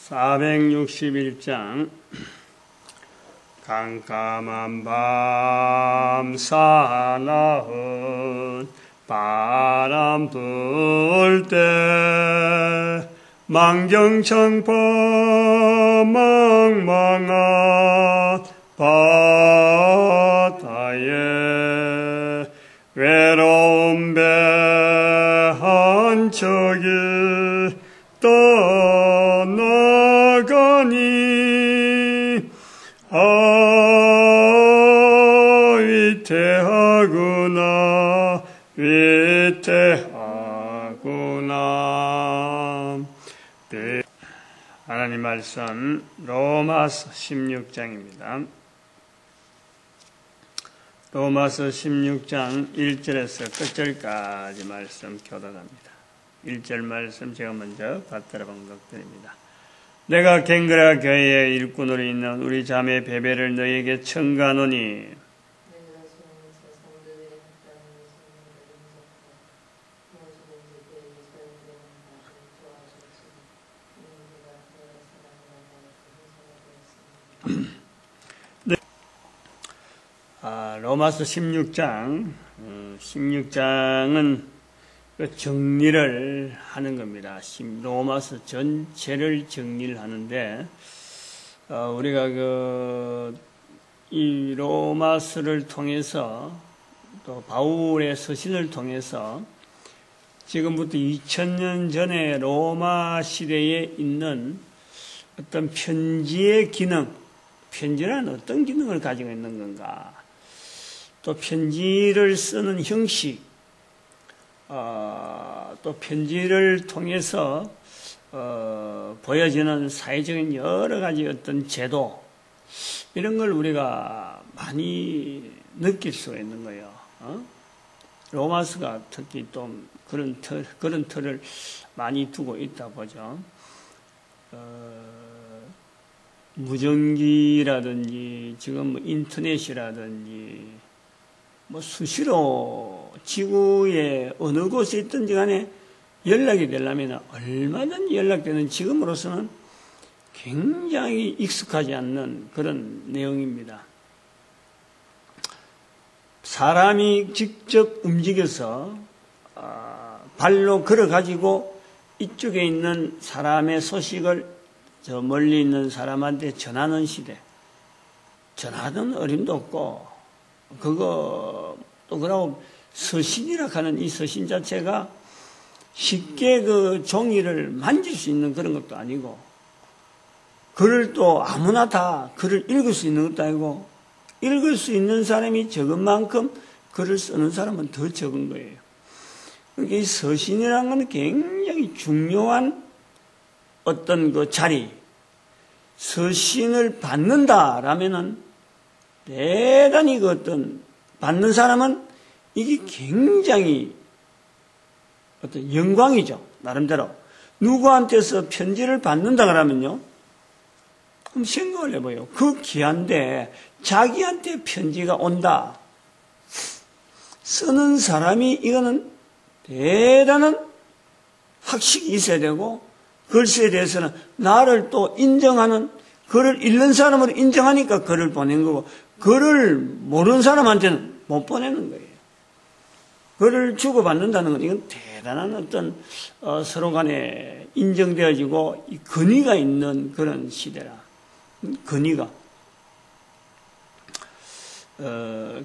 461장 깜깜한 밤 사나운 바람 불 때 망경청포 망망한 바다에 외로운 배 한 척이 떠나가니 위태하구나 위태하구나. 하나님 말씀 로마서 16장입니다. 로마서 16장 1절에서 끝절까지 말씀 교독합니다. 1절 말씀 제가 먼저 받들어 봉독드립니다. 내가 갱그라 교회의 일꾼으로 있는 우리 자매 베베를 너희에게 청가하노니 로마서 16장은 정리를 하는 겁니다. 로마서 전체를 정리를 하는데, 우리가 이 로마서를 통해서 또 바울의 서신을 통해서 지금부터 2000년 전에 로마 시대에 있는 어떤 편지의 기능, 편지란 어떤 기능을 가지고 있는 건가? 또 편지를 쓰는 형식, 또 편지를 통해서 보여지는 사회적인 여러 가지 어떤 제도, 이런 걸 우리가 많이 느낄 수가 있는 거예요. 로마서가 특히 또 그런 틀을 많이 두고 있다 보죠. 무전기라든지 지금 인터넷이라든지 수시로 지구의 어느 곳에 있든지 간에 연락이 되려면 얼마든지 연락되는 지금으로서는 굉장히 익숙하지 않는 그런 내용입니다. 사람이 직접 움직여서 발로 걸어가지고 이쪽에 있는 사람의 소식을 저 멀리 있는 사람한테 전하는 시대. 전하는 어림도 없고, 또 그러고 서신이라 하는 이 서신 자체가 쉽게 그 종이를 만질 수 있는 그런 것도 아니고, 글을 또 아무나 다 글을 읽을 수 있는 것도 아니고, 읽을 수 있는 사람이 적은 만큼 글을 쓰는 사람은 더 적은 거예요. 그러니까 이 서신이라는 건 굉장히 중요한 어떤 그 자리, 서신을 받는다라면은 대단히 그 어떤 받는 사람은 이게 굉장히 어떤 영광이죠. 나름대로. 누구한테서 편지를 받는다 그러면요. 그럼 생각을 해봐요. 그 귀한데 자기한테 편지가 온다. 쓰는 사람이 이거는 대단한 학식이 있어야 되고, 글씨에 대해서는 나를 또 인정하는, 글을 읽는 사람으로 인정하니까 글을 보낸 거고, 글을 모르는 사람한테는 못 보내는 거예요. 글을 주고받는다는 건 이건 대단한 어떤 서로 간에 인정되어지고 근위가 있는 그런 시대라. 근위가.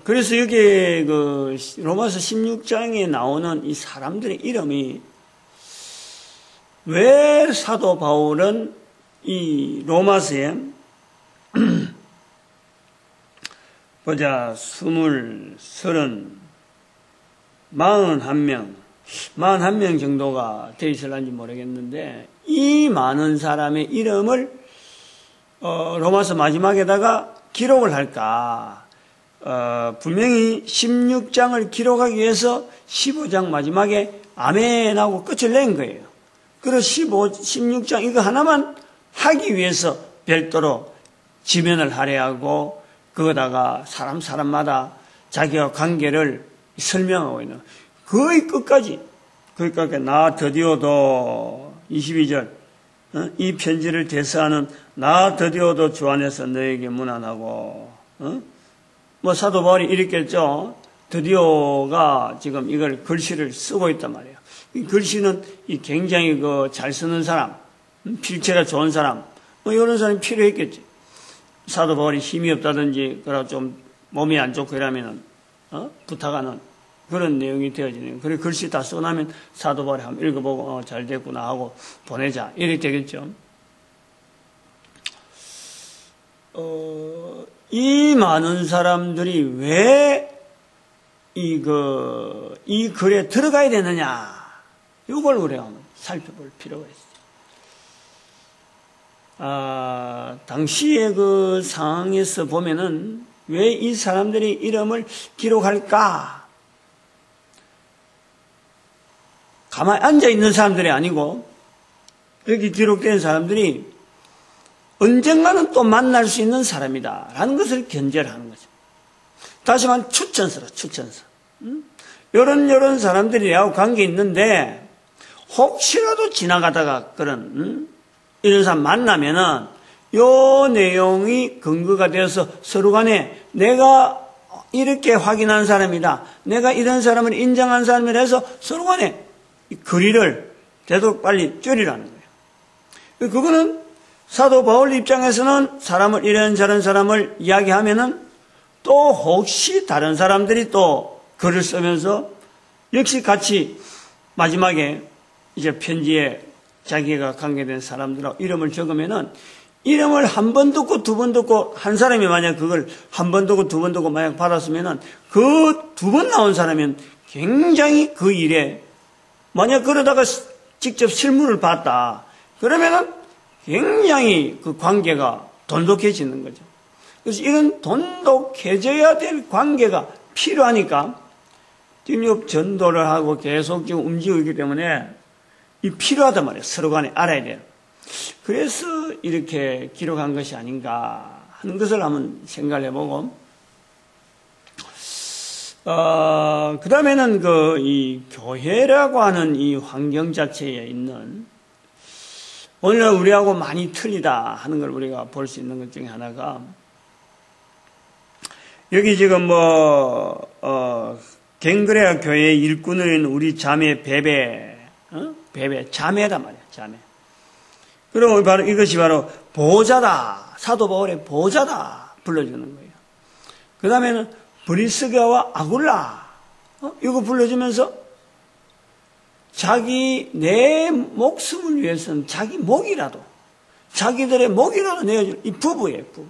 그래서 여기에 그 로마서 16장에 나오는 이 사람들의 이름이, 왜 사도 바울은 이 로마서에 보자 41명 정도가 되어 있을런지 모르겠는데, 이 많은 사람의 이름을 로마서 마지막에다가 기록을 할까? 분명히 16장을 기록하기 위해서 15장 마지막에 아멘하고 끝을 낸 거예요. 그래서 16장 이거 하나만 하기 위해서 별도로 지면을 할애하고 거기다가 사람마다 자기와 관계를 설명하고 있는, 거의 끝까지 나 드디어도 22절 이 편지를 대서하는 나 드디어도 주 안에서 너에게 문안하고, 뭐 사도 바울이 이랬겠죠. 드디어가 지금 이걸 글씨를 쓰고 있단 말이에요. 이 글씨는 굉장히 잘 쓰는 사람, 필체가 좋은 사람, 뭐 이런 사람이 필요했겠지. 사도 바울이 힘이 없다든지, 그러나 좀 몸이 안 좋고 이러면은, 부탁하는 그런 내용이 되어지는. 그래 글씨 다 쓰고 나면 사도 바울이 한번 읽어보고, 잘 됐구나 하고 보내자. 이렇게 되겠죠. 이 많은 사람들이 왜 이 글에 들어가야 되느냐. 이걸 우리가 한번 살펴볼 필요가 있어요. 당시의 그 상황에서 보면은 왜 이 사람들이 이름을 기록할까? 가만히 앉아있는 사람들이 아니고, 여기 기록된 사람들이 언젠가는 또 만날 수 있는 사람이다. 라는 것을 견제하는 거죠. 다시 말하면 추천서라, 추천서. 이런 사람들이하고 관계 있는데, 혹시라도 지나가다가 이런 사람 만나면은, 요 내용이 근거가 되어서 서로 간에 내가 이렇게 확인한 사람이다. 내가 이런 사람을 인정한 사람이라 해서 서로 간에 거리를 되도록 빨리 줄이라는 거예요. 그거는 사도 바울 입장에서는 사람을 이런저런 사람을 이야기하면은 또 혹시 다른 사람들이 또 글을 쓰면서 역시 같이 마지막에 이제 편지에 자기가 관계된 사람들하고 이름을 적으면은 이름을 한 번 듣고 두 번 듣고 한 사람이 만약 그걸 한 번 듣고 두 번 듣고 만약 받았으면은 그 두 번 나온 사람은 굉장히 그 일에 만약 그러다가 직접 실물을 봤다. 그러면은 굉장히 그 관계가 돈독해지는 거죠. 그래서 이런 돈독해져야 될 관계가 필요하니까 지금 전도를 하고 계속 지금 움직이고 있기 때문에 이 필요하단 말이에요. 서로 간에 알아야 돼요. 그래서 이렇게 기록한 것이 아닌가 하는 것을 한번 생각을 해보고, 그 다음에는 이 교회라고 하는 이 환경 자체에 있는 오늘날 우리하고 많이 틀리다 하는 걸 우리가 볼 수 있는 것 중에 하나가, 여기 지금 갱그레아 교회의 일꾼을 있는 우리 자매 베베, 자매란 말이야, 자매. 그리고 바로 이것이 바로 보호자다. 사도 바울의 보호자다. 불러주는 거예요. 그 다음에는 브리스가와 아굴라. 이거 불러주면서 내 목숨을 위해서는 자기 목이라도, 자기들의 목이라도 내어주는 이 부부예요, 부부.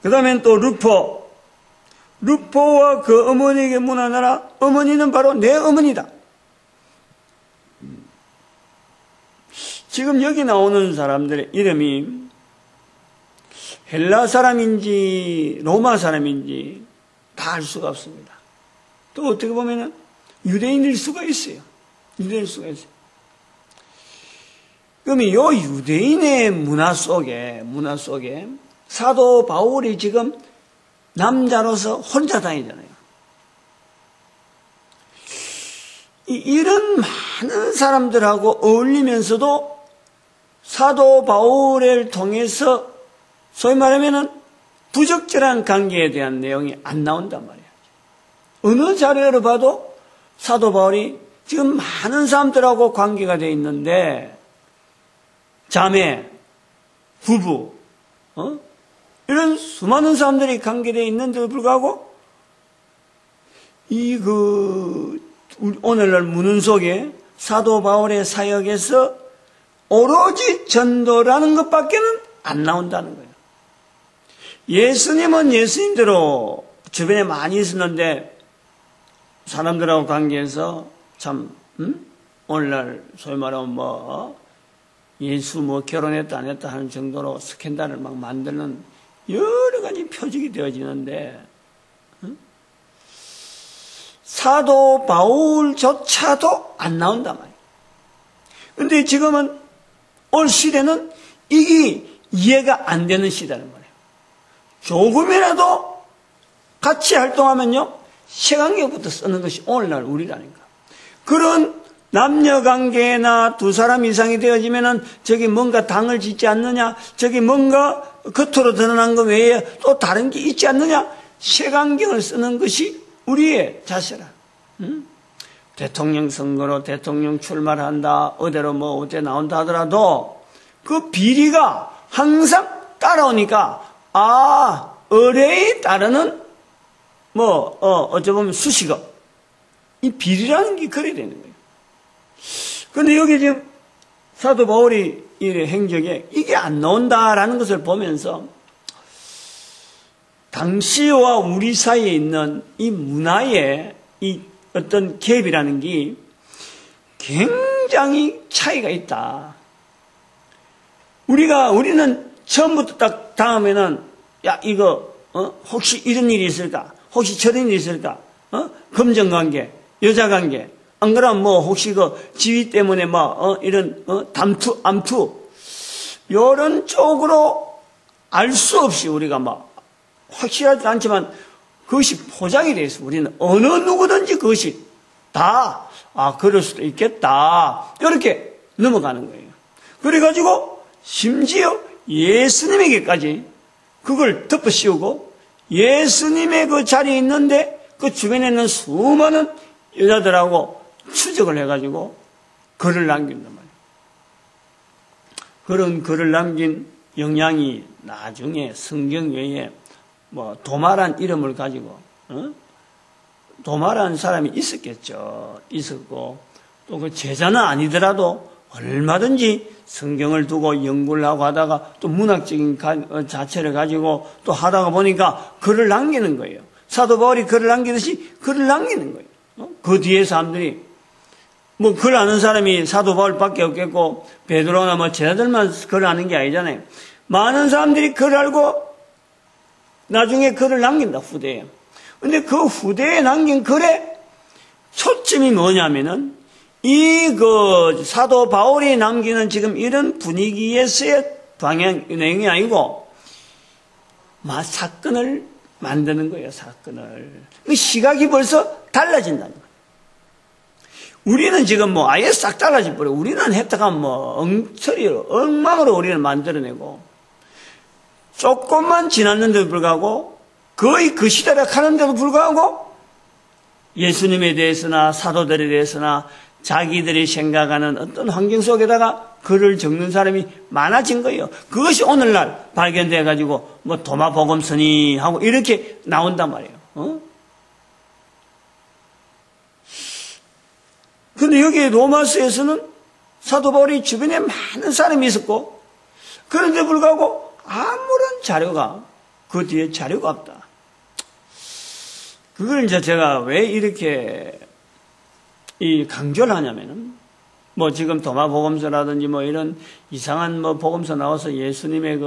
그 다음엔 또 루포와 그 어머니에게 문안하라. 어머니는 바로 내 어머니다. 지금 여기 나오는 사람들의 이름이 헬라 사람인지 로마 사람인지 다 알 수가 없습니다. 또 어떻게 보면은 유대인일 수가 있어요. 유대인일 수가 있어요. 그러면 이 유대인의 문화 속에 사도 바울이 지금 남자로서 혼자 다니잖아요. 이런 많은 사람들하고 어울리면서도 사도 바울을 통해서 소위 말하면은 부적절한 관계에 대한 내용이 안 나온단 말이에요. 어느 자료를 봐도 사도 바울이 지금 많은 사람들하고 관계가 되어 있는데, 자매, 부부, 이런 수많은 사람들이 관계되어 있는데도 불구하고 오늘날 문헌 속에 사도 바울의 사역에서 오로지 전도라는 것밖에는 안 나온다는 거예요. 예수님은 예수님대로 주변에 많이 있었는데 사람들하고 관계해서 참 오늘날 소위 말하면 예수 결혼했다 안 했다 하는 정도로 스캔들을 막 만드는 여러 가지 표적이 되어지는데, 사도 바울조차도 안 나온단 말이에요. 근데 지금은 올 시대는 이게 이해가 안 되는 시대란 말이에요. 조금이라도 같이 활동하면요, 색안경부터 쓰는 것이 오늘날 우리라니까. 그런 남녀 관계나 두 사람 이상이 되어지면은 저기 뭔가 당을 짓지 않느냐, 저기 뭔가 겉으로 드러난 것 외에 또 다른 게 있지 않느냐, 색안경을 쓰는 것이 우리의 자세라. 대통령 선거로 대통령 출마한다, 어디로 뭐 어째 나온다 하더라도 그 비리가 항상 따라오니까, 의뢰에 따르는 어찌 보면 수식어, 이 비리라는 게 그래야 되는 거예요. 그런데 여기 지금 사도 바울이 이 행적에 이게 안 나온다라는 것을 보면서 당시와 우리 사이에 있는 이 문화의 이 어떤 갭이라는 게 굉장히 차이가 있다. 우리는 처음부터 딱 당하면은, 야, 이거, 혹시 이런 일이 있을까? 혹시 저런 일이 있을까? 검정관계, 여자관계, 안 그러면 혹시 지위 때문에 이런, 암투, 이런 쪽으로 알 수 없이 우리가 확실하지 않지만 그것이 포장이 되어 있어. 우리는 어느 누구든지 그것이 다, 그럴 수도 있겠다. 이렇게 넘어가는 거예요. 그래가지고 심지어 예수님에게까지 그걸 덮어 씌우고 예수님의 그 자리에 있는데 그 주변에 있는 수많은 여자들하고 추적을 해가지고 글을 남긴단 말이에요. 그런 글을 남긴 영향이 나중에 성경 외에 도마란 이름을 가지고 도마라는 사람이 있었고 또 그 제자는 아니더라도 얼마든지 성경을 두고 연구를 하고 하다가 또 문학적인 자체를 가지고 또 하다가 보니까 글을 남기는 거예요. 사도 바울이 글을 남기듯이 글을 남기는 거예요. 그 뒤에 사람들이 글 아는 사람이 사도 바울밖에 없겠고 베드로나 제자들만 글을 아는 게 아니잖아요. 많은 사람들이 글을 알고 나중에 글을 남긴다, 후대에. 근데 그 후대에 남긴 글의 초점이 뭐냐면은 사도 바울이 남기는 지금 이런 분위기에서의 내용이 아니고 사건을 만드는 거예요, 사건을. 그 시각이 벌써 달라진다는 거예요. 우리는 지금 아예 싹 달라질 버려. 우리는 했다가 엉망으로 우리는 만들어내고 조금만 지났는데도 불구하고 거의 그 시대라 하는데도 불구하고 예수님에 대해서나 사도들에 대해서나 자기들이 생각하는 어떤 환경 속에다가 글을 적는 사람이 많아진 거예요. 그것이 오늘날 발견돼 가지고 도마복음서니 하고 이렇게 나온단 말이에요. 근데 여기 로마서에서는 사도 바울이 주변에 많은 사람이 있었고 그런데 불구하고 아무런 자료가 그 뒤에 자료가 없다. 그걸 이제 제가 왜 이렇게 강조를 하냐면은 지금 도마복음서라든지 이런 이상한 복음서 나와서 예수님의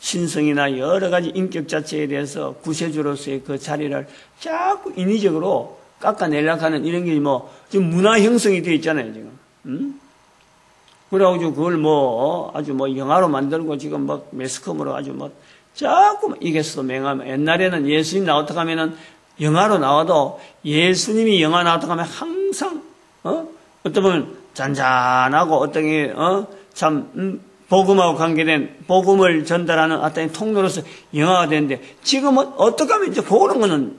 신성이나 여러 가지 인격 자체에 대해서 구세주로서의 그 자리를 자꾸 인위적으로 깎아내려고 하는 이런 게 지금 문화 형성이 되어 있잖아요, 지금. 그래가지고 그걸 아주 영화로 만들고 지금 매스컴으로 아주 자꾸 이게서 맹하면 옛날에는 예수님 나왔다 하면은 영화로 나와도 예수님이 영화 나왔다 하면 항상 어떤 보면 잔잔하고 어떤 게 참 복음하고 관계된 복음을 전달하는 어떤 통로로서 영화가 되는데 지금은 어떻게 하면 이제 그런 거는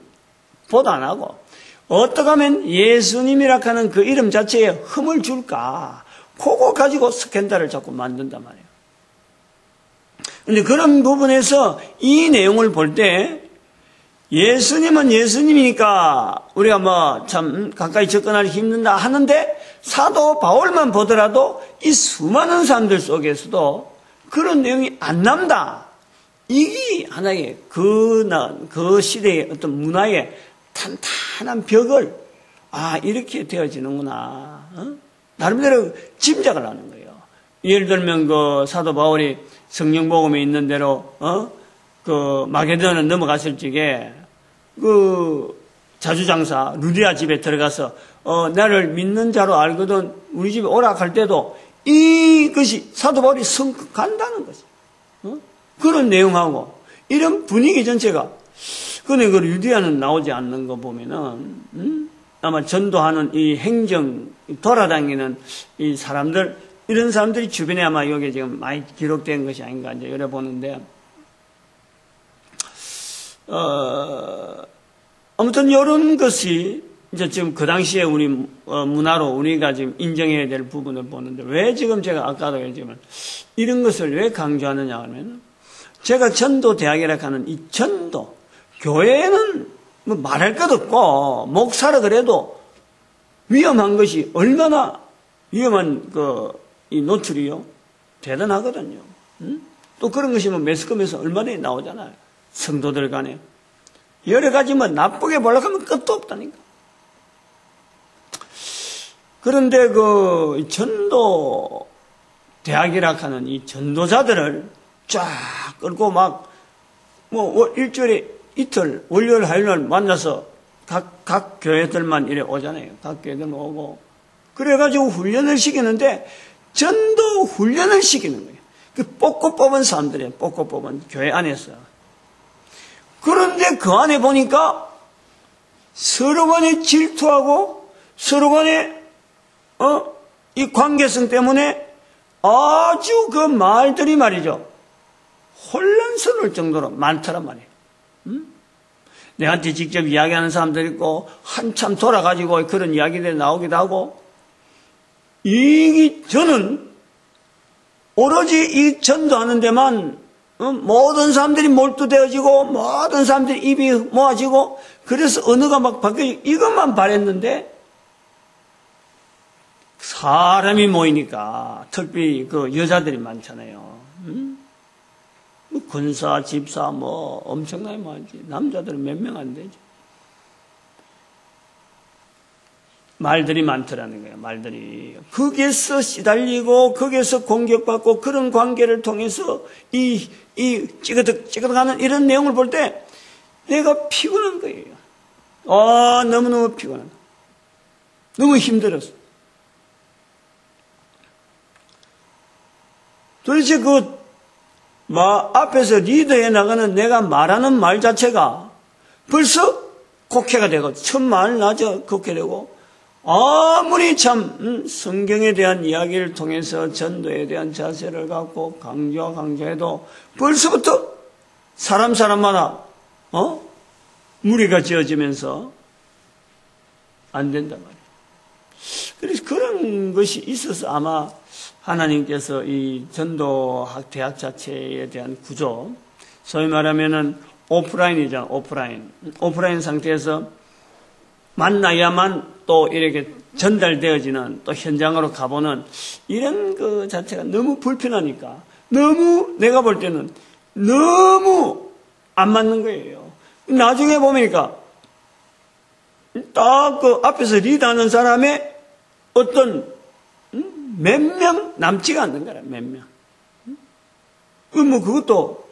보도 안 하고 어떻게 하면 예수님이라 하는 그 이름 자체에 흠을 줄까 그거 가지고 스캔들을 자꾸 만든단 말이에요. 그런데 그런 부분에서 이 내용을 볼 때 예수님은 예수님이니까 우리가 참 가까이 접근하기 힘든다 하는데 사도 바울만 보더라도 이 수많은 사람들 속에서도 그런 내용이 안 남다. 이게 하나의 그 시대의 어떤 문화의 탄탄한 벽을 이렇게 되어지는구나. 나름대로 짐작을 하는 거예요. 예를 들면 사도 바울이 성령 복음에 있는 대로 마게도냐 넘어갔을 적에 자주장사 루디아 집에 들어가서 나를 믿는 자로 알거든 우리 집에 오라 할 때도 이것이 사도 바울이 간다는 거지. 그런 내용하고 이런 분위기 전체가 근데 루디아는 나오지 않는 거 보면은 아마 전도하는 이 행정, 돌아다니는 이 사람들, 이런 사람들이 주변에 아마 여기 지금 많이 기록된 것이 아닌가 이제 이래 보는데, 아무튼 이런 것이 이제 지금 그 당시에 우리 문화로 우리가 지금 인정해야 될 부분을 보는데, 왜 지금 제가 아까도 얘기했지만 이런 것을 왜 강조하느냐 하면, 제가 전도대학이라 하는 이 전도, 교회는 뭐 말할 것 없고, 목사라 그래도 위험한 것이 얼마나 위험한 이 노출이요? 대단하거든요. 또 그런 것이 뭐 매스컴에서 얼마나 나오잖아요. 성도들 간에. 여러 가지 뭐 나쁘게 보려고 하면 끝도 없다니까. 그런데 그 전도 대학이라 하는 이 전도자들을 쫙 끌고 막 뭐 일주일에 이틀 월요일 화요일 만나서 각 교회들만 이래 오잖아요. 각 교회들만 오고 그래가지고 훈련을 시키는데 전도 훈련을 시키는 거예요. 그 뽑고 뽑은 사람들이에요. 뽑고 뽑은 교회 안에서. 그런데 그 안에 보니까 서로 간에 질투하고 서로 간에 이 관계성 때문에 아주 그 말들이 말이죠. 혼란스러울 정도로 많더란 말이에요. 내한테 직접 이야기하는 사람들 있고 한참 돌아가지고 그런 이야기들이 나오기도 하고, 저는 오로지 이 전도하는 데만 모든 사람들이 몰두되어지고 모든 사람들이 입이 모아지고 그래서 언어가 막 바뀌어지고 이것만 바랬는데, 사람이 모이니까 특히 그 여자들이 많잖아요. 군사, 집사 뭐 엄청나게 많지. 남자들은 몇 명 안 되죠. 말들이 많더라는 거예요. 말들이 거기에서 시달리고 거기에서 공격받고 그런 관계를 통해서 이 찌그덕하는 이런 내용을 볼 때 내가 피곤한 거예요. 너무너무 피곤한. 너무 힘들었어. 도대체 앞에서 리더해 나가는 내가 말하는 말 자체가 벌써 곡해가 되고, 첫 말 나죠. 곡해되고, 아무리 참, 성경에 대한 이야기를 통해서 전도에 대한 자세를 갖고 강조해도 벌써부터 사람마다, 무리가 지어지면서 안 된단 말이에요. 그래서 그런 것이 있어서 아마 하나님께서 이 전도학 대학 자체에 대한 구조, 소위 말하면은 오프라인이죠. 오프라인 상태에서 만나야만 또 이렇게 전달되어지는, 또 현장으로 가보는 이런 그 자체가 너무 불편하니까, 너무 내가 볼 때는 너무 안 맞는 거예요. 나중에 보니까 딱 그 앞에서 리드하는 사람의 어떤 몇 명 남지가 않는 거라, 몇 명. 그것도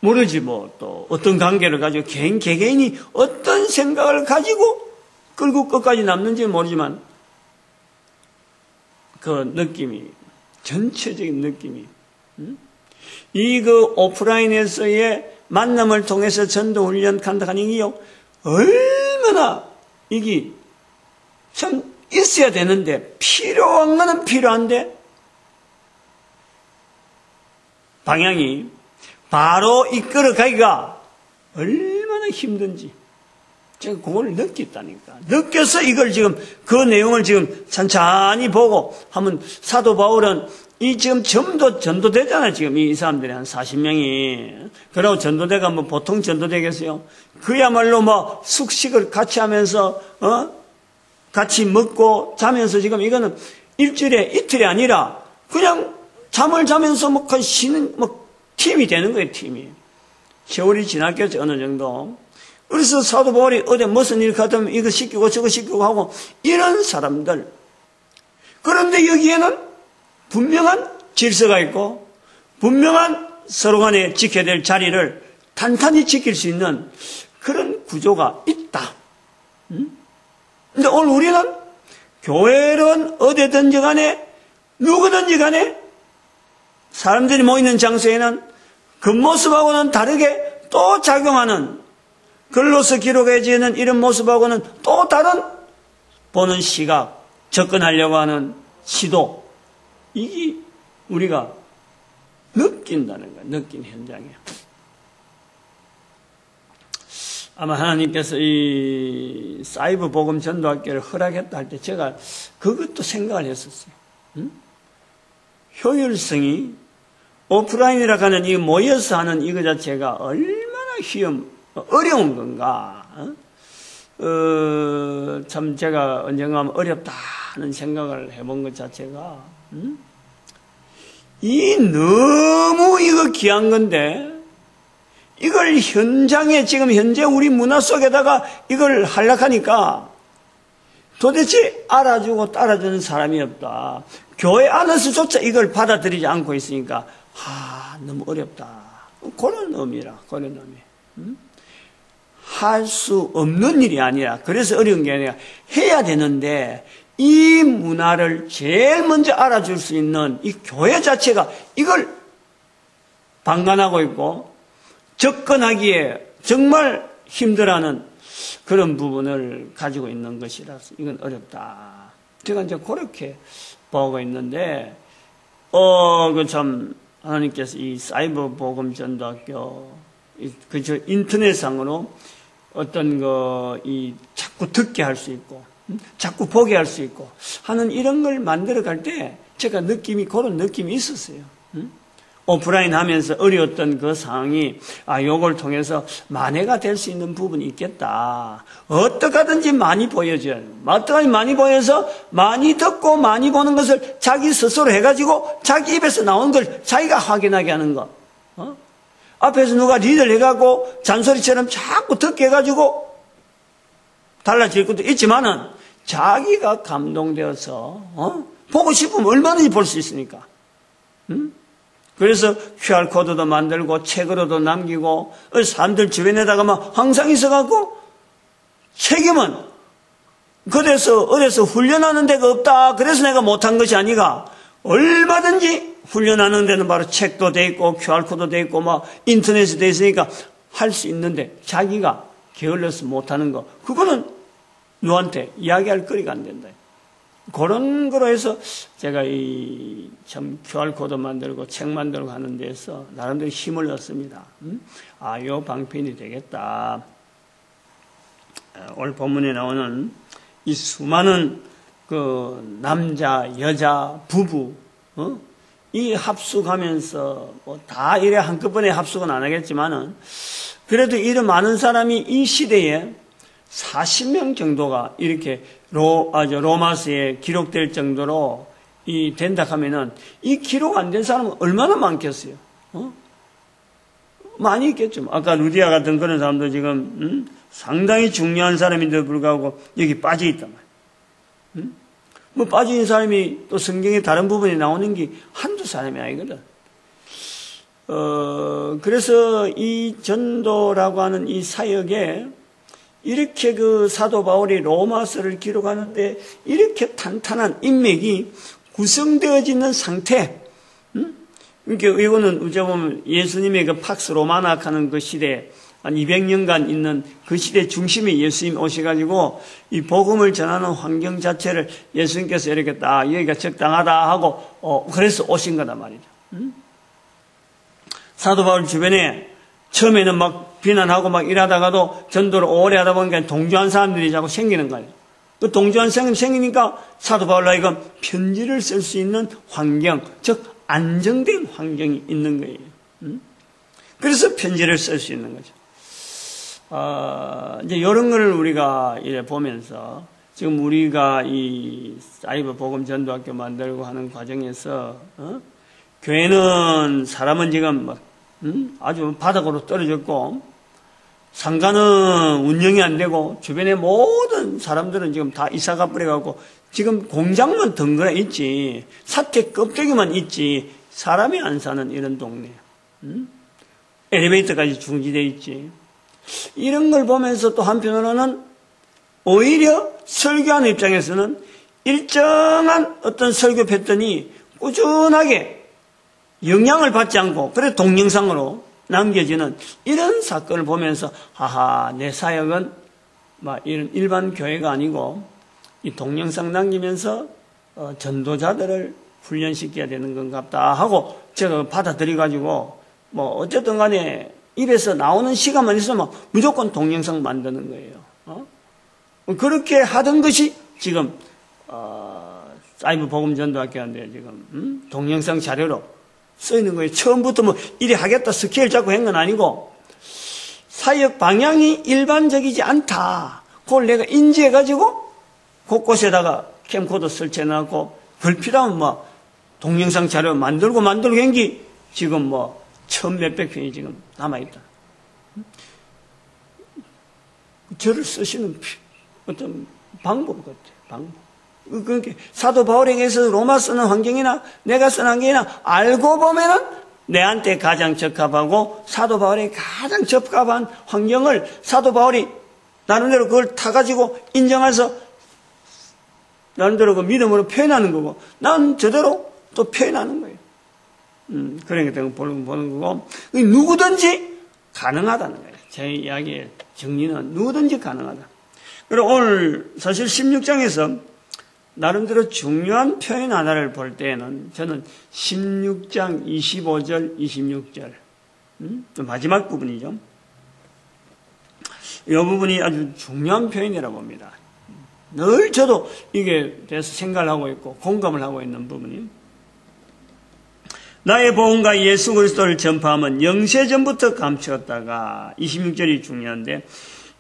모르지, 또 어떤 관계를 가지고 개개인이 어떤 생각을 가지고 끌고 끝까지 남는지 모르지만 그 느낌이, 전체적인 느낌이, 이 오프라인에서의 만남을 통해서 전도훈련 간다 하는 이요, 얼마나 이게 참 있어야 되는데, 필요한 거는 필요한데, 방향이 바로 이끌어 가기가 얼마나 힘든지, 제가 그걸 느꼈다니까. 느껴서 이걸 지금, 그 내용을 지금 천천히 보고 하면, 사도 바울은 이 지금 전도되잖아요. 지금 이 사람들이 한 40명이. 그러고 전도대가 뭐 보통 전도되겠어요? 그야말로 뭐 숙식을 같이 하면서, 같이 먹고 자면서 지금 이거는 일주일에 이틀이 아니라 그냥 잠을 자면서 뭐 쉬는 팀이 되는 거예요, 팀이. 세월이 지났겠죠, 어느 정도. 그래서 사도 바울이 어디 무슨 일 같으면 이거 시키고 저거 시키고 하고 이런 사람들. 그런데 여기에는 분명한 질서가 있고 분명한 서로 간에 지켜야 될 자리를 탄탄히 지킬 수 있는 그런 구조가 있다. 근데 오늘 우리는 교회는 어디든지 간에 누구든지 간에 사람들이 모이는 장소에는 겉모습하고는 다르게 또 작용하는, 글로서 기록해지는 이런 모습하고는 또 다른 보는 시각, 접근하려고 하는 시도, 이게 우리가 느낀다는 거예요. 느낀 현장이에요. 아마 하나님께서 이 사이버 복음 전도학교를 허락했다 할 때 제가 그것도 생각을 했었어요. 효율성이 오프라인이라 하는 이 모여서 하는 이거 자체가 얼마나 어려운 건가. 참 제가 언젠가 하면 어렵다 하는 생각을 해본 것 자체가 이 너무 이거 귀한 건데 이걸 현장에 지금 현재 우리 문화 속에다가 이걸 하려하니까 도대체 알아주고 따라주는 사람이 없다. 교회 안에서조차 이걸 받아들이지 않고 있으니까 너무 어렵다. 그런 의미라. 그런 의미. 할 수 없는 일이 아니라 그래서 어려운 게 아니라 해야 되는데 이 문화를 제일 먼저 알아줄 수 있는 이 교회 자체가 이걸 방관하고 있고 접근하기에 정말 힘들어하는 그런 부분을 가지고 있는 것이라서 이건 어렵다. 제가 이제 그렇게 보고 있는데, 하나님께서 이 사이버 복음 전도학교, 그저 인터넷상으로 어떤 자꾸 듣게 할 수 있고, 자꾸 보게 할 수 있고 하는 이런 걸 만들어 갈 때 제가 그런 느낌이 있었어요. 오프라인 하면서 어려웠던 그 상황이 요걸 통해서 만회가 될 수 있는 부분이 있겠다. 어떡하든지 많이 보여줘야 돼. 어떡하든지 많이 보여서 많이 듣고 많이 보는 것을 자기 스스로 해가지고 자기 입에서 나온 걸 자기가 확인하게 하는 거. 앞에서 누가 리더를 해가고 잔소리처럼 자꾸 듣게 해가지고 달라질 것도 있지만은 자기가 감동되어서 보고 싶으면 얼마든지 볼 수 있으니까. 그래서 QR코드도 만들고 책으로도 남기고 사람들 주변에다가 막 항상 있어갖고 책임은 어디서 훈련하는 데가 없다. 그래서 내가 못한 것이 아니가. 얼마든지 훈련하는 데는 바로 책도 돼 있고 QR코드도 돼 있고 막 인터넷이 돼 있으니까 할 수 있는데 자기가 게을러서 못하는 거 그거는 누구한테 이야기할 거리가 안 된다. 그런 거로 해서 제가 참 QR코드 만들고 책 만들고 하는 데서 나름대로 힘을 얻습니다. 요 방편이 되겠다. 오늘 본문에 나오는 이 수많은 그 남자, 여자, 부부, 이 합숙하면서 다 이래 한꺼번에 합숙은 안 하겠지만은 그래도 이런 많은 사람이 이 시대에 40명 정도가 이렇게 로마서에 기록될 정도로 된다 하면은 이 기록 안 된 사람은 얼마나 많겠어요? 많이 있겠죠. 아까 루디아 같은 그런 사람도 지금 상당히 중요한 사람인데도 불구하고 여기 빠져 있단 말이에요. 뭐 빠져 있는 사람이 또 성경의 다른 부분에 나오는 게 한두 사람이 아니거든. 그래서 이 전도라고 하는 이 사역에 이렇게 그 사도 바울이 로마서를 기록하는데 이렇게 탄탄한 인맥이 구성되어지는 상태. 그러니까 이거는 어쩌면 예수님의 그 팍스 로마나 하는 그 시대 한 200년간 있는 그 시대 중심에 예수님이 오셔가지고 이 복음을 전하는 환경 자체를 예수님께서 이렇게 딱 여기가 적당하다 하고 그래서 오신 거단 말이죠. 사도 바울 주변에 처음에는 막 비난하고 막 일하다가도 전도를 오래 하다 보니까 동조한 사람들이 자꾸 생기는 거예요. 그 동조한 사람이 생기니까 사도 바울로 하여금 편지를 쓸 수 있는 환경, 즉 안정된 환경이 있는 거예요. 그래서 편지를 쓸 수 있는 거죠. 이제 이런 걸 우리가 이제 보면서 지금 우리가 이 사이버 복음 전도학교 만들고 하는 과정에서 교회는 사람은 지금 아주 바닥으로 떨어졌고 상가는 운영이 안 되고 주변의 모든 사람들은 지금 다 이사가 버려갖고 지금 공장만 덩그러 있지 사태 껍데기만 있지 사람이 안 사는 이런 동네. 엘리베이터까지 중지되어 있지. 이런 걸 보면서 또 한편으로는 오히려 설교하는 입장에서는 일정한 어떤 설교 패턴이 꾸준하게 영향을 받지 않고 그래 동영상으로 남겨지는 이런 사건을 보면서 내 사역은 막 이런 일반 교회가 아니고 이 동영상 남기면서 전도자들을 훈련시켜야 되는 건갑다 하고 제가 받아들여가지고 뭐 어쨌든 간에 입에서 나오는 시간만 있으면 무조건 동영상 만드는 거예요. 그렇게 하던 것이 지금 사이버 복음 전도학교인데 지금 동영상 자료로 써 있는 거예요. 처음부터 뭐 이래 하겠다 스케일 잡고 한 건 아니고 사역 방향이 일반적이지 않다. 그걸 내가 인지해가지고 곳곳에다가 캠코더 설치해놨고 불필요하면 뭐 동영상 자료 만들고 한 게 지금 뭐 1000몇백 편이 지금 남아있다. 저를 쓰시는 어떤 방법 같아요. 방법. 그러니까 사도 바울에게서 로마 쓰는 환경이나 내가 쓰는 환경이나 알고 보면은 내한테 가장 적합하고 사도 바울에게 가장 적합한 환경을 사도 바울이 나름대로 그걸 타가지고 인정해서 나름대로 그 믿음으로 표현하는 거고 난 저대로 또 표현하는 거예요. 그러니까 보는 거고 누구든지 가능하다는 거예요. 제 이야기의 정리는 누구든지 가능하다. 그리고 오늘 사실 16장에서 나름대로 중요한 표현 하나를 볼 때에는 저는 16장 25절, 26절 마지막 부분이죠. 이 부분이 아주 중요한 표현이라고 봅니다. 늘 저도 이게 대해서 생각을 하고 있고 공감을 하고 있는 부분이 나의 복음과 예수 그리스도를 전파하면 영세전부터 감추었다가 26절이 중요한데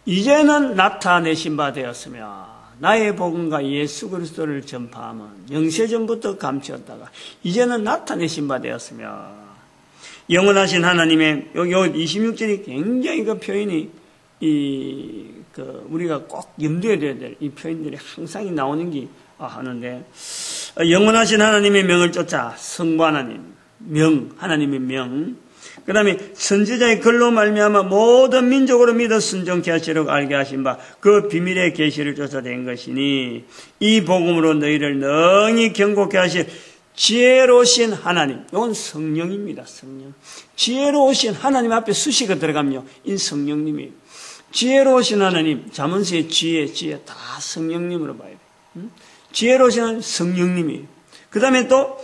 이제는 나타내신 바 되었으며 나의 복음과 예수 그리스도를 전파하면 영세전부터 감추었다가 이제는 나타내신 바 되었으며 영원하신 하나님의 여기 26절이 굉장히 그 표현이 우리가 꼭 염두에 둬야 될 이 표현들이 항상 나오는 게 하는데 영원하신 하나님의 명을 쫓아 성부 하나님 명 하나님의 명 그 다음에 선지자의 글로 말미암아 모든 민족으로 믿어 순종케 하시려고 알게 하신 바 그 비밀의 계시를 쫓아낸 것이니 이 복음으로 너희를 능히 경고케 하실 지혜로우신 하나님 이건 성령입니다. 성령 지혜로우신 하나님 앞에 수식어 들어가면요 이 성령님이 지혜로우신 하나님 잠언서의 지혜 다 성령님으로 봐야 돼요. 지혜로우신 성령님이 그 다음에 또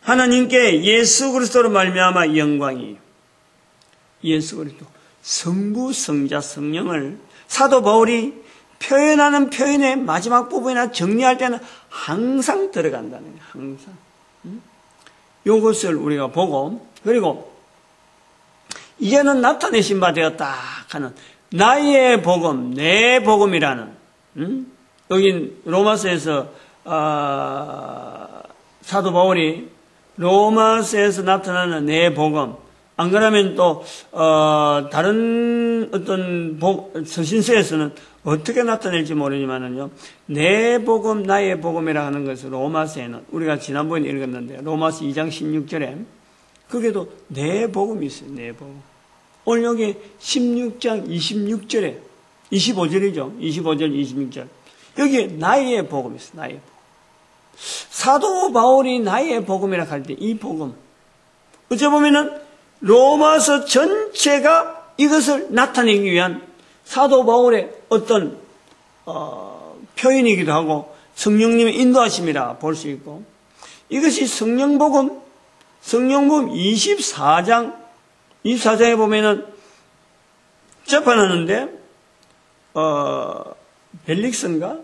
하나님께 예수 그리스도로 말미암아 영광이 예수 그리스도 성부 성자 성령을 사도 바울이 표현하는 표현의 마지막 부분이나 정리할 때는 항상 들어간다는 거예요. 항상 이것을 우리가 보고 그리고 이제는 나타내신 바 되었다 하는 나의 복음 내 복음이라는 여기 로마서에서 사도 바울이 로마서에서 나타나는 내 복음 안 그러면 또 다른 어떤 서신서에서는 어떻게 나타낼지 모르지만은요 내 복음 나의 복음이라 하는 것을 로마서에는 우리가 지난번에 읽었는데 로마서 2장 16절에 거기에도 내 복음이 있어요. 내 복음 오늘 여기 16장 26절에 25절이죠. 25절 26절 여기 나의 복음이 있어요. 나의 복음 사도 바울이 나의 복음이라 할 때 이 복음 어째 보면은 로마서 전체가 이것을 나타내기 위한 사도 바울의 어떤 표현이기도 하고 성령님의 인도하심이라 볼 수 있고 이것이 성령복음 24장에 보면은 재판하는데 벨릭스인가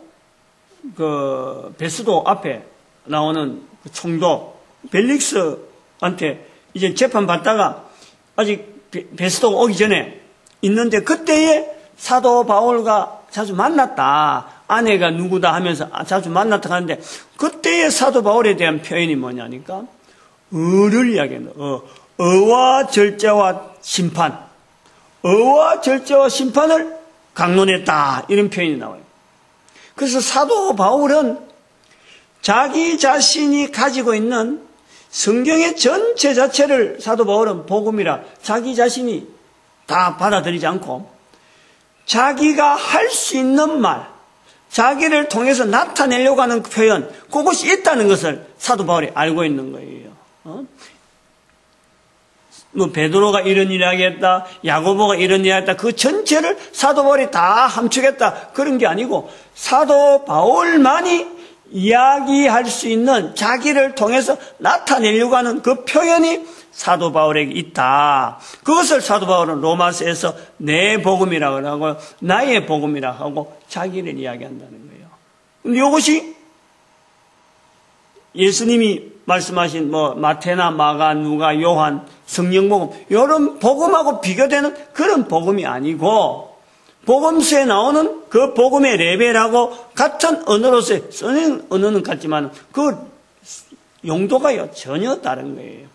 그 베스도 앞에 나오는 그 총독 벨릭스한테 이제 재판 받다가 아직 베스도가 오기 전에 있는데 그때에 사도 바울과 자주 만났다. 아내가 누구다 하면서 자주 만났다 하는데 그때의 사도 바울에 대한 표현이 뭐냐니까 의를 이야기합니다. 의와 절제와 심판. 의와 절제와 심판을 강론했다. 이런 표현이 나와요. 그래서 사도 바울은 자기 자신이 가지고 있는 성경의 전체 자체를 사도 바울은 복음이라 자기 자신이 다 받아들이지 않고 자기가 할 수 있는 말, 자기를 통해서 나타내려고 하는 표현, 그것이 있다는 것을 사도 바울이 알고 있는 거예요. 뭐 베드로가 이런 일을 하겠다, 야고보가 이런 일을 하겠다, 그 전체를 사도 바울이 다 함축했다, 그런 게 아니고 사도 바울만이 이야기할 수 있는, 자기를 통해서 나타내려고 하는 그 표현이 사도 바울에게 있다. 그것을 사도 바울은 로마서에서 내 복음이라고 하고 나의 복음이라고 하고 자기를 이야기한다는 거예요. 근데 이것이 예수님이 말씀하신 마태나 마가, 누가, 요한, 성령복음 이런 복음하고 비교되는 그런 복음이 아니고, 복음서에 나오는 그 복음의 레벨하고 같은 언어로서 쓰는 언어는 같지만 그 용도가요 전혀 다른 거예요.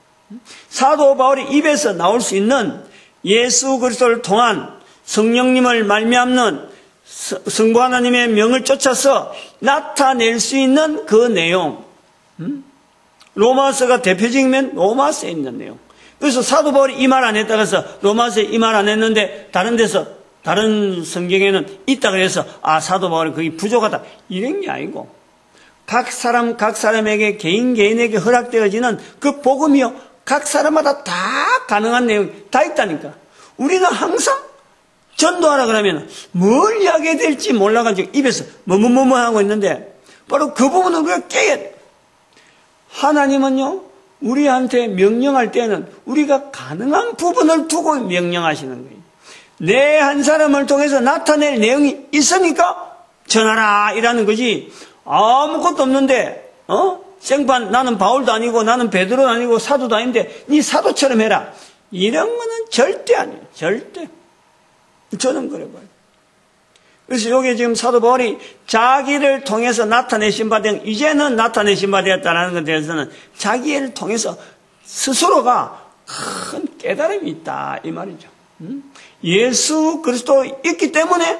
사도 바울이 입에서 나올 수 있는 예수 그리스도를 통한 성령님을 말미암는 성부 하나님의 명을 쫓아서 나타낼 수 있는 그 내용, 로마서가 대표적이면 로마서에 있는 내용. 그래서 사도 바울이 이 말 안 했다고 해서 로마서에 이 말 안 했는데 다른 데서, 다른 성경에는 있다 그래서 사도 바울은 거기 부족하다, 이런 게 아니고 각 사람에게 개인에게 허락되어지는 그 복음이요, 각 사람마다 다 가능한 내용이 다 있다니까. 우리는 항상 전도하라 그러면 뭘 이야기해야 될지 몰라가지고 입에서 뭐뭐뭐 하고 있는데, 바로 그 부분을 우리가 깨야 돼. 하나님은요, 우리한테 명령할 때는 우리가 가능한 부분을 두고 명령하시는 거예요. 내 한 사람을 통해서 나타낼 내용이 있으니까 전하라 이라는 거지, 아무것도 없는데 생판 나는 바울도 아니고 나는 베드로도 아니고 사도도 아닌데 네 사도처럼 해라, 이런 거는 절대 아니에요. 절대. 저는 그래 봐요. 그래서 여기 지금 사도 바울이 자기를 통해서 나타내신 바 된, 이제는 나타내신 바 되었다는 것에 대해서는 자기를 통해서 스스로가 큰 깨달음이 있다 이 말이죠. 예수 그리스도 있기 때문에,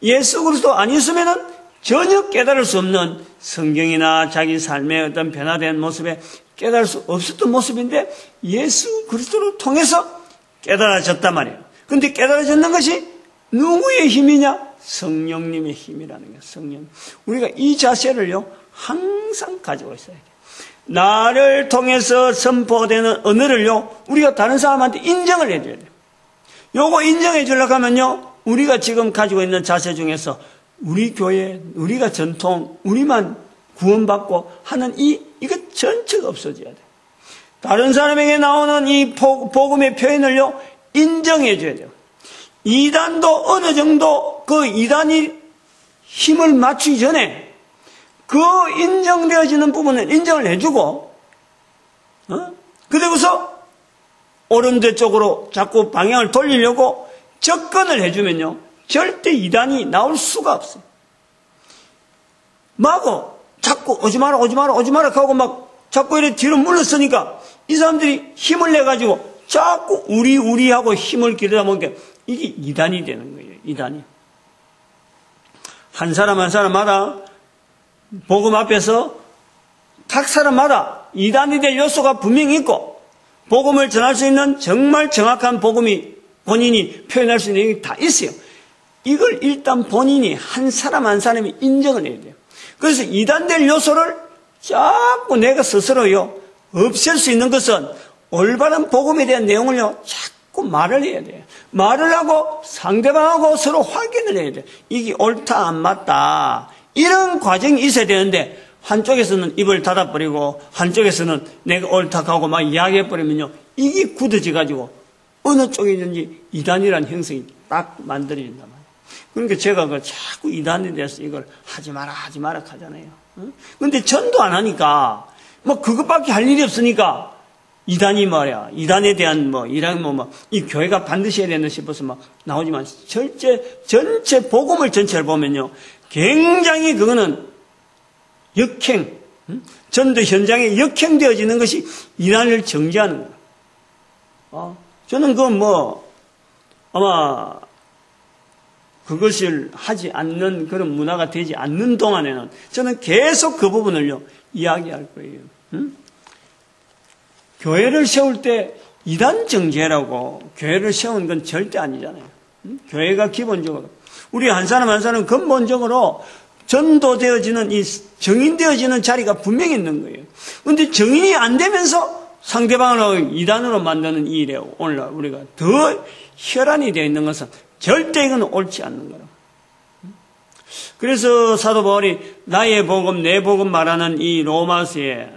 예수 그리스도 아니었으면은 전혀 깨달을 수 없는 성경이나 자기 삶의 어떤 변화된 모습에 깨달을 수 없었던 모습인데 예수 그리스도를 통해서 깨달아졌단 말이에요. 그런데 깨달아졌는 것이 누구의 힘이냐? 성령님의 힘이라는 거예요. 성령. 우리가 이 자세를요 항상 가지고 있어야 돼요. 나를 통해서 선포되는 언어를요 우리가 다른 사람한테 인정을 해줘야 돼요. 요거 인정해 주려고 하면요, 우리가 지금 가지고 있는 자세 중에서 우리 교회, 우리가 전통, 우리만 구원받고 하는 이거 전체가 없어져야 돼요. 다른 사람에게 나오는 이 복음의 표현을요 인정해 줘야 돼요. 이단도 어느 정도 그 이단이 힘을 맞추기 전에 그 인정되어지는 부분을 인정을 해주고, 그리고서 오른데 쪽으로 자꾸 방향을 돌리려고 접근을 해주면요 절대 이단이 나올 수가 없어요. 마구 자꾸 오지 마라 하고 막 자꾸 이렇게 뒤로 물러서니까 이 사람들이 힘을 내가지고 자꾸 우리하고 힘을 기르다 보니까 이게 이단이 되는 거예요. 이단이. 한 사람 한 사람마다 복음 앞에서 각 사람마다 이단이 될 요소가 분명히 있고, 복음을 전할 수 있는 정말 정확한 복음이 본인이 표현할 수 있는 게 다 있어요. 이걸 일단 본인이 한 사람 한 사람이 인정을 해야 돼요. 그래서 이단될 요소를 자꾸 내가 스스로요 없앨 수 있는 것은 올바른 복음에 대한 내용을요 자꾸 말을 해야 돼요. 말을 하고 상대방하고 서로 확인을 해야 돼요. 이게 옳다 안 맞다 이런 과정이 있어야 되는데, 한쪽에서는 입을 닫아버리고 한쪽에서는 내가 옳다 하고 막 이야기해버리면요 이게 굳어져 가지고 어느 쪽이든지 이단이라는 형성이 딱 만들어진단 말이에요. 그러니까 제가 자꾸 이단에 대해서 이걸 하지 마라 하잖아요. 근데 전도 안 하니까 그것밖에 할 일이 없으니까 이단이 말이야, 이단에 대한 이 교회가 반드시 해야 된다 싶어서 막 나오지만, 전체 복음을 전체를 보면요 굉장히 그거는 역행, 전도 현장에 역행되어지는 것이 이단을 정죄하는 거예요. 저는 아마 그것을 하지 않는 그런 문화가 되지 않는 동안에는 저는 계속 그 부분을요 이야기할 거예요. 교회를 세울 때 이단 정죄라고 교회를 세운 건 절대 아니잖아요. 교회가 기본적으로 우리 한 사람 한 사람 근본적으로 전도되어지는 이 정인되어지는 자리가 분명히 있는 거예요. 그런데 정인이 안 되면서 상대방을 이단으로 만드는 이 일에 오늘날 우리가 더 혈안이 되어 있는 것은 절대 이건 옳지 않는 거라. 그래서 사도 바울이 나의 복음, 내 복음 말하는 이 로마서에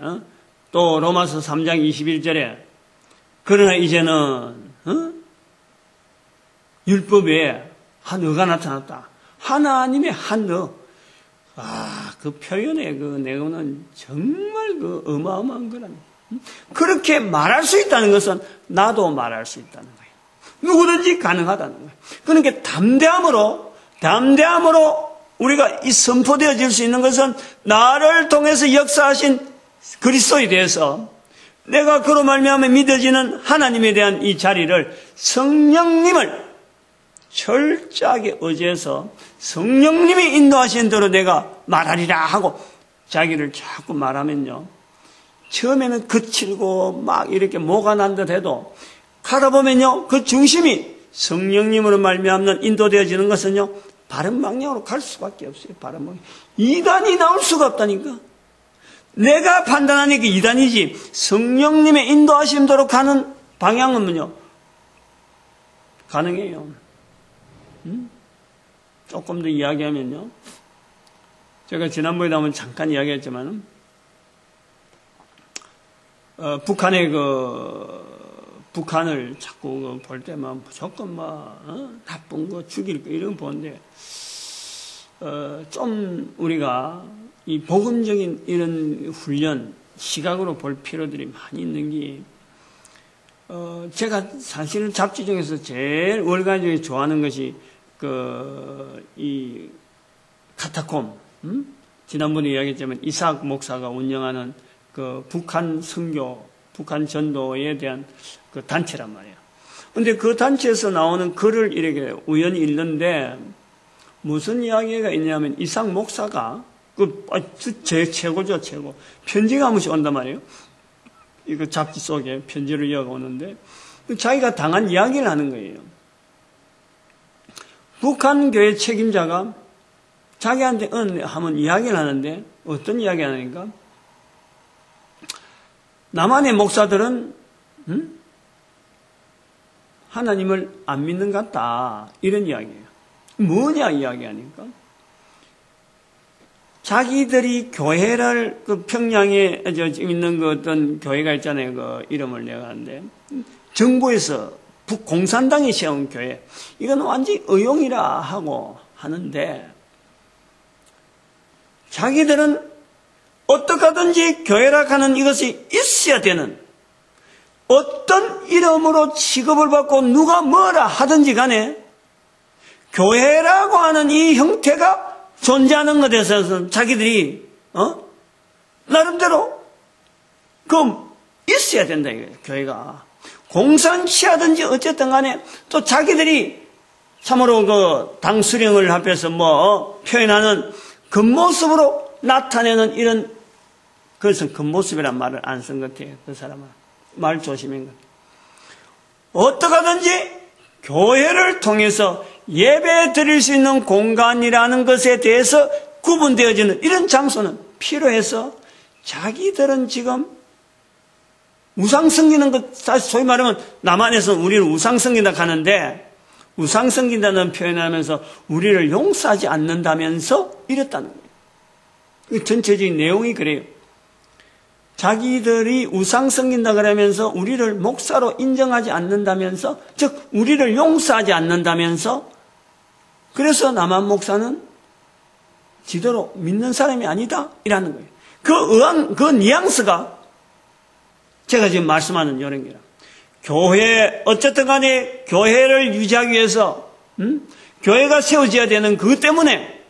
또 로마서 3장 21절에 그러나 이제는 율법에 한 의가 나타났다. 하나님의 한 의. 그 표현의 그 내용은 정말 그 어마어마한 거랍니다. 그렇게 말할 수 있다는 것은 나도 말할 수 있다는 거예요. 누구든지 가능하다는 거예요. 그러니까 담대함으로 우리가 이 선포되어질 수 있는 것은 나를 통해서 역사하신 그리스도에 대해서 내가 그로 말미암아 믿어지는 하나님에 대한 이 자리를 성령님을 철저하게 의지해서 성령님이 인도하신 대로 내가 말하리라 하고 자기를 자꾸 말하면요. 처음에는 거칠고 막 이렇게 모가 난 듯 해도 가다 보면요. 그 중심이 성령님으로 말미암는 인도되어지는 것은요. 바른 방향으로 갈 수밖에 없어요. 바른 방향. 이단이 나올 수가 없다니까. 내가 판단하니까 이단이지 성령님의 인도하심대로 가는 방향은요. 가능해요. 조금 더 이야기하면요. 제가 지난번에도 한번 잠깐 이야기했지만 북한을 자꾸 볼 때만 무조건 나쁜 거 죽일 거 이런 거 보는데 좀 우리가 이 복음적인 이런 훈련 시각으로 볼 필요들이 많이 있는 게 제가 사실은 잡지 중에서 제일 월간지에 좋아하는 것이 이 카타콤 지난번에 이야기했지만 이삭 목사가 운영하는 그 북한 선교, 북한 전도에 대한 그 단체란 말이에요. 근데 그 단체에서 나오는 글을 이렇게 우연히 읽는데 무슨 이야기가 있냐면 이삭 목사가 최고죠, 최고. 편지가 한 번씩 온단 말이에요. 이거 잡지 속에 편지를 이어가 오는데 자기가 당한 이야기를 하는 거예요. 북한 교회 책임자가 자기한테 한번 이야기를 하는데 어떤 이야기 하니까 남한의 목사들은 하나님을 안 믿는 것 같다. 이런 이야기예요. 뭐냐 이야기하니까 자기들이 교회를 평양에 있는 그 어떤 교회가 있잖아요. 그 이름을 내가 하는데 정부에서 북공산당이 세운 교회 이건 완전히 의용이라 하고 하는데 자기들은 어떻게 하든지 교회라 하는 이것이 있어야 되는 어떤 이름으로 취급을 받고 누가 뭐라 하든지 간에 교회라고 하는 이 형태가 존재하는 것에 대해서 자기들이 나름대로 있어야 된다 이거예요. 교회가 공산치하든지 어쨌든 간에 또 자기들이 참으로 그 당수령을 앞에서 표현하는 겉모습으로 나타내는 이런 그것은 겉모습이란 말을 안 쓴 것 같아요. 그 사람은 말 조심인 것 같아요. 어떻게 하든지 교회를 통해서 예배 드릴 수 있는 공간이라는 것에 대해서 구분되어지는 이런 장소는 필요해서 자기들은 지금 우상 섬기는 것, 소위 말하면 남한에서는 우리를 우상 섬긴다 하는데 우상 섬긴다는 표현을 하면서 우리를 용서하지 않는다면서 이랬다는 거예요. 전체적인 내용이 그래요. 자기들이 우상 섬긴다 그러면서 우리를 목사로 인정하지 않는다면서 즉 우리를 용서하지 않는다면서 그래서 남한 목사는 지도로 믿는 사람이 아니다 이라는 거예요. 그 뉘앙스가 제가 지금 말씀하는 이런 게라. 교회 어쨌든 간에 교회를 유지하기 위해서 교회가 세워져야 되는 그것 때문에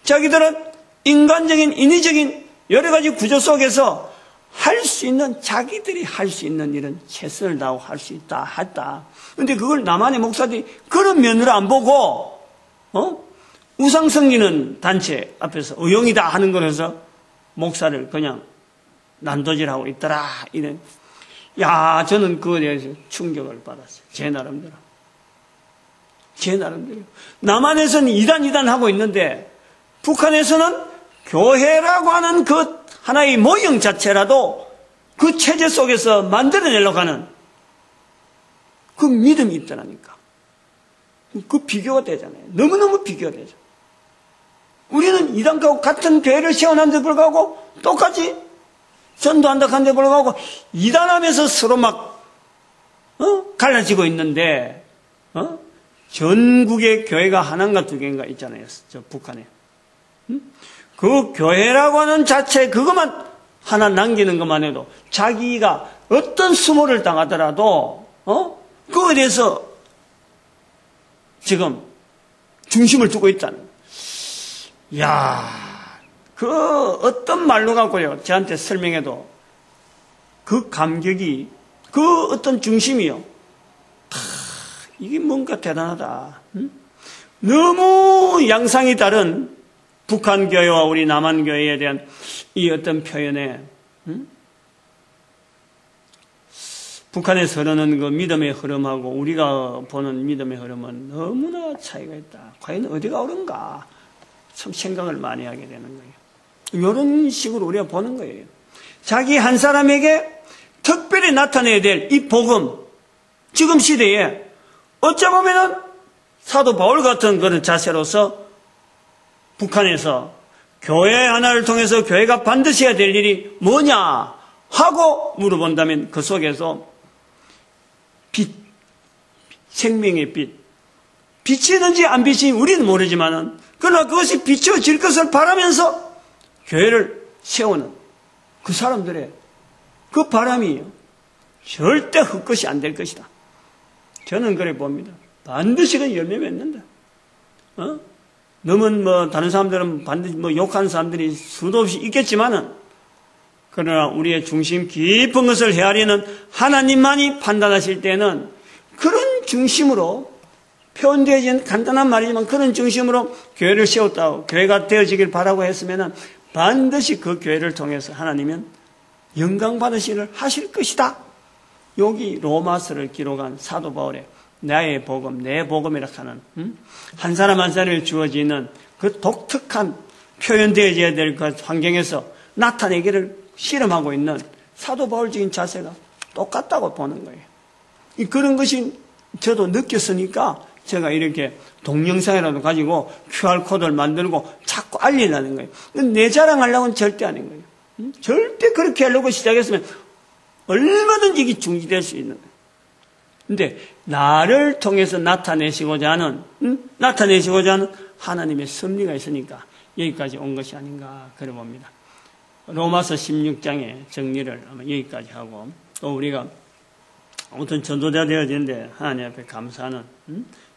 자기들은 인간적인 인위적인 여러 가지 구조 속에서 할 수 있는 자기들이 할 수 있는 이런 최선을 다하고 할 수 있다 했다. 그런데 그걸 남한의 목사들이 그런 면으로 안 보고 우상 섬기는 단체 앞에서 의용이다 하는 거라서 목사를 그냥 난도질하고 있더라 이런. 저는 그거에 대해서 충격을 받았어요. 제 나름대로. 남한에서는 이단 하고 있는데 북한에서는 교회라고 하는 그 하나의 모형 자체라도 그 체제 속에서 만들어내려고 하는 그 믿음이 있더라니까. 그 비교가 되잖아요. 너무너무 비교가 되죠. 우리는 이단과 같은 교회를 세워놨는데 불구하고 똑같이 전도한다 하는데 불구하고 이단하면서 서로 막 갈라지고 있는데 전국의 교회가 하나인가 두 개인가 있잖아요. 저 북한에. 그 교회라고 하는 자체 그것만 하나 남기는 것만 해도 자기가 어떤 수모를 당하더라도 그거에 대해서 지금 중심을 두고 있다는. 이야, 그 어떤 말로 갖고요 저한테 설명해도 그 감격이, 그 어떤 중심이요, 이게 뭔가 대단하다. 너무 양상이 다른 북한 교회와 우리 남한 교회에 대한 이 어떤 표현에 북한에서 흐르는 그 믿음의 흐름하고 우리가 보는 믿음의 흐름은 너무나 차이가 있다. 과연 어디가 옳은가? 참 생각을 많이 하게 되는 거예요. 이런 식으로 우리가 보는 거예요. 자기 한 사람에게 특별히 나타내야 될 이 복음, 지금 시대에 어쩌 보면은 사도 바울 같은 그런 자세로서 북한에서 교회 하나를 통해서 교회가 반드시 해야 될 일이 뭐냐 하고 물어본다면 그 속에서 빛, 생명의 빛, 비치는지 안 비치는지 우리는 모르지만은 그러나 그것이 비춰질 것을 바라면서 교회를 세우는 그 사람들의 그 바람이 절대 헛것이 안 될 것이다. 저는 그래 봅니다. 반드시 그 열매 맺는다. 너무 다른 사람들은 반드시 욕하는 사람들이 수도 없이 있겠지만은 그러나 우리의 중심 깊은 것을 헤아리는 하나님만이 판단하실 때는 그런 중심으로 표현되어진 간단한 말이지만 그런 중심으로 교회를 세웠다고 교회가 되어지길 바라고 했으면 반드시 그 교회를 통해서 하나님은 영광 받으시기를 하실 것이다. 여기 로마서를 기록한 사도 바울의 나의 복음, 내 복음이라 하는 한 사람 한 사람에 주어지는 그 독특한 표현되어져야 될 그 환경에서 나타내기를 실험하고 있는 사도 바울적인 자세가 똑같다고 보는 거예요. 그런 것이 저도 느꼈으니까 제가 이렇게 동영상이라도 가지고 QR코드를 만들고 자꾸 알리려는 거예요. 내 자랑하려고는 절대 아닌 거예요. 절대 그렇게 하려고 시작했으면 얼마든지 이게 중지될 수 있는 거예요. 근데 나를 통해서 나타내시고자 하는 하나님의 섭리가 있으니까 여기까지 온 것이 아닌가 그래 봅니다. 로마서 16장의 정리를 아마 여기까지 하고 또 우리가 아무튼 전도자 되어지는데 하나님 앞에 감사하는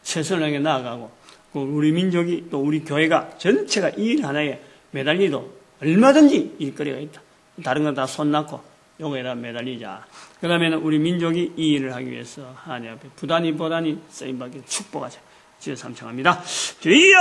최선을 향해 나아가고 우리 민족이 또 우리 교회가 전체가 이 일 하나에 매달리도 얼마든지 일거리가 있다. 다른 건 다 손 놨고 요거에다 매달리자. 그 다음에는 우리 민족이 이 일을 하기 위해서 하나님 앞에 부단히 쓰임받기를 축복하자. 주여 삼청합니다. 주여!